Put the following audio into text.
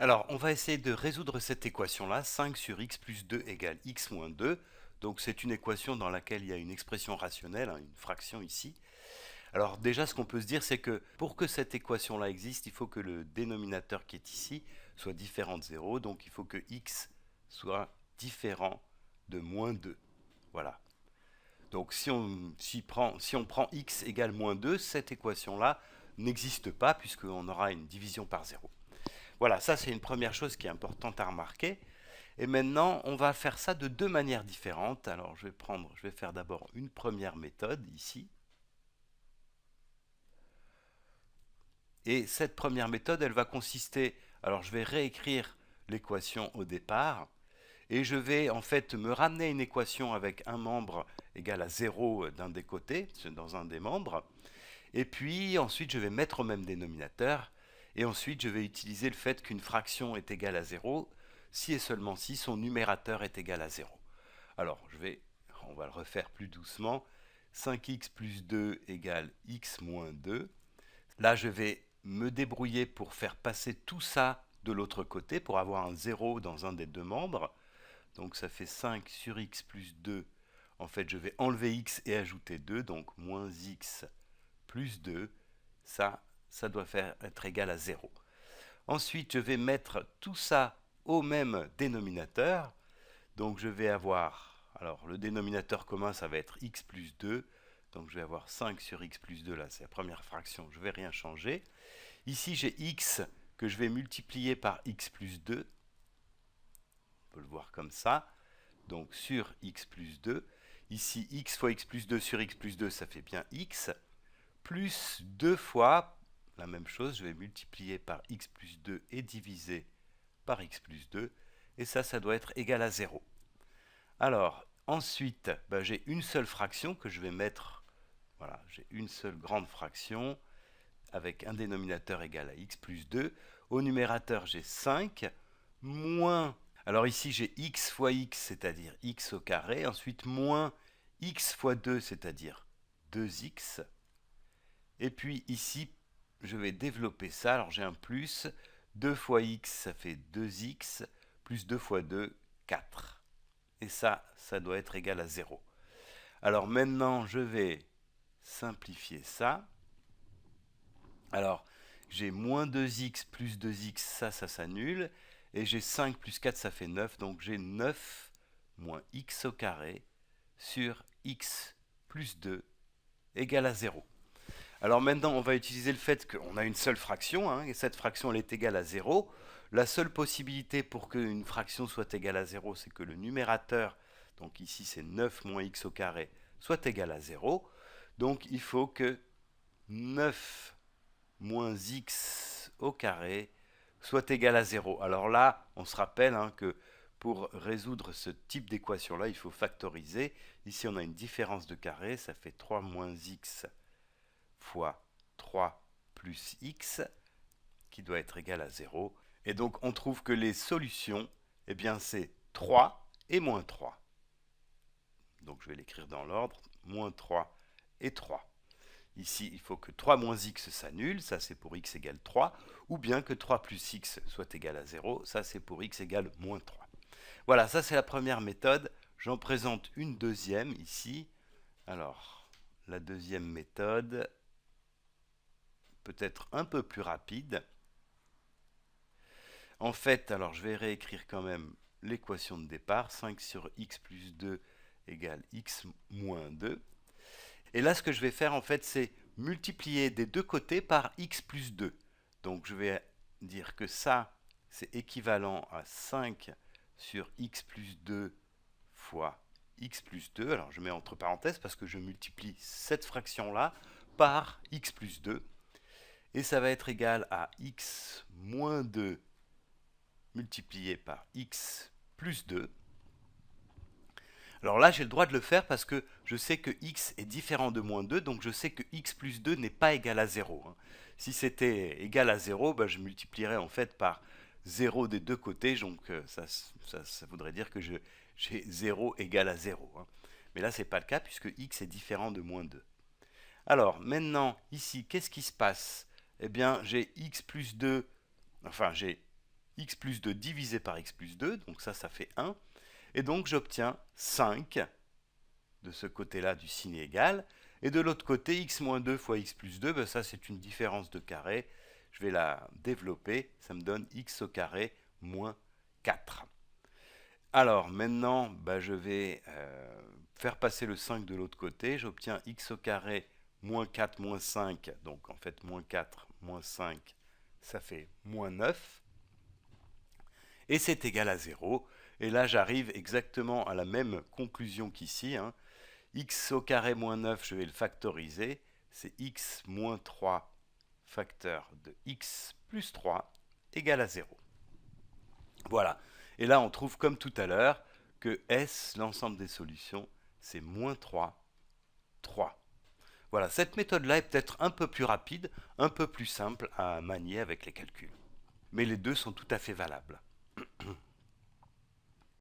Alors, on va essayer de résoudre cette équation-là. 5 sur x plus 2 égale x moins 2. Donc, c'est une équation dans laquelle il y a une expression rationnelle, hein, une fraction ici. Alors, déjà, ce qu'on peut se dire, c'est que pour que cette équation-là existe, il faut que le dénominateur qui est ici soit différent de 0. Donc, il faut que x soit différent de moins 2. Voilà. Donc, si on prend x égale moins 2, cette équation-là n'existe pas puisqu'on aura une division par 0. Voilà, ça c'est une première chose qui est importante à remarquer. Et maintenant, on va faire ça de deux manières différentes. Alors, je vais faire d'abord une première méthode ici. Et cette première méthode, elle va consister, alors je vais réécrire l'équation au départ, et je vais en fait me ramener une équation avec un membre égal à 0 d'un des côtés, dans un des membres, et puis ensuite je vais mettre au même dénominateur, et ensuite je vais utiliser le fait qu'une fraction est égale à 0 si et seulement si son numérateur est égal à 0. Alors on va le refaire plus doucement. 5x plus 2 égale x moins 2. Là je vais me débrouiller pour faire passer tout ça de l'autre côté pour avoir un 0 dans un des deux membres. Donc ça fait 5 sur x plus 2. En fait, je vais enlever x et ajouter 2, donc moins x plus 2. Ça doit être égal à 0. Ensuite, je vais mettre tout ça au même dénominateur. Donc je vais avoir, alors le dénominateur commun, ça va être x plus 2. Donc je vais avoir 5 sur x plus 2, là c'est la première fraction, je ne vais rien changer. Ici j'ai x que je vais multiplier par x plus 2. On peut le voir comme ça. Donc sur x plus 2. Ici x fois x plus 2 sur x plus 2, ça fait bien x. Plus 2 fois, la même chose, je vais multiplier par x plus 2 et diviser par x plus 2. Et ça doit être égal à 0. Alors, ensuite, j'ai une seule fraction que je vais mettre. Voilà, j'ai une seule grande fraction avec un dénominateur égal à x plus 2. Au numérateur, j'ai 5 moins. Alors ici, j'ai x fois x, c'est-à-dire x au carré. Ensuite, moins x fois 2, c'est-à-dire 2x. Et puis ici, je vais développer ça. Alors j'ai un plus. 2 fois x, ça fait 2x. Plus 2 fois 2, 4. Et ça doit être égal à 0. Alors maintenant, je vais simplifier ça. Alors, j'ai moins 2x plus 2x, ça s'annule. Et j'ai 5 plus 4, ça fait 9. Donc j'ai 9 moins x au carré sur x plus 2 égale à 0. Alors maintenant, on va utiliser le fait qu'on a une seule fraction, hein, et cette fraction, elle est égale à 0. La seule possibilité pour qu'une fraction soit égale à 0, c'est que le numérateur, donc ici c'est 9 moins x au carré, soit égal à 0. Donc il faut que 9 moins x au carré soit égal à 0. Alors là, on se rappelle que pour résoudre ce type d'équation-là, il faut factoriser. Ici, on a une différence de carré, ça fait 3 moins x fois 3 plus x, qui doit être égal à 0. Et donc, on trouve que les solutions, eh bien, c'est 3 et moins 3. Donc, je vais l'écrire dans l'ordre, moins 3 et 3. Ici, il faut que 3 moins x s'annule, ça c'est pour x égale 3, ou bien que 3 plus x soit égal à 0, ça c'est pour x égale moins 3. Voilà, ça c'est la première méthode. J'en présente une deuxième ici. Alors, la deuxième méthode, peut-être un peu plus rapide. En fait, alors je vais réécrire quand même l'équation de départ. 5 sur x plus 2 égale x moins 2. Et là, ce que je vais faire, en fait, c'est multiplier des deux côtés par x plus 2. Donc, je vais dire que ça, c'est équivalent à 5 sur x plus 2 fois x plus 2. Alors, je mets entre parenthèses parce que je multiplie cette fraction-là par x plus 2. Et ça va être égal à x moins 2 multiplié par x plus 2. Alors là, j'ai le droit de le faire parce que je sais que x est différent de moins 2, donc je sais que x plus 2 n'est pas égal à 0. Si c'était égal à 0, je multiplierais en fait par 0 des deux côtés, donc ça voudrait dire que j'ai 0 égal à 0. Mais là, ce n'est pas le cas puisque x est différent de moins 2. Alors, maintenant, ici, qu'est-ce qui se passe? Eh bien, j'ai x plus 2, enfin, j'ai x plus 2 divisé par x plus 2, donc ça fait 1. Et donc j'obtiens 5 de ce côté-là du signe égal. Et de l'autre côté, x moins 2 fois x plus 2, ben ça c'est une différence de carré. Je vais la développer, ça me donne x au carré moins 4. Alors maintenant, ben, je vais faire passer le 5 de l'autre côté. J'obtiens x au carré moins 4 moins 5. Donc en fait, moins 4 moins 5, ça fait moins 9. Et c'est égal à 0. Et là, j'arrive exactement à la même conclusion qu'ici. Hein. X au carré moins 9, je vais le factoriser. C'est x moins 3 facteur de x plus 3 égale à 0. Voilà. Et là, on trouve comme tout à l'heure que S, l'ensemble des solutions, c'est moins 3, 3. Voilà, cette méthode-là est peut-être un peu plus rapide, un peu plus simple à manier avec les calculs. Mais les deux sont tout à fait valables.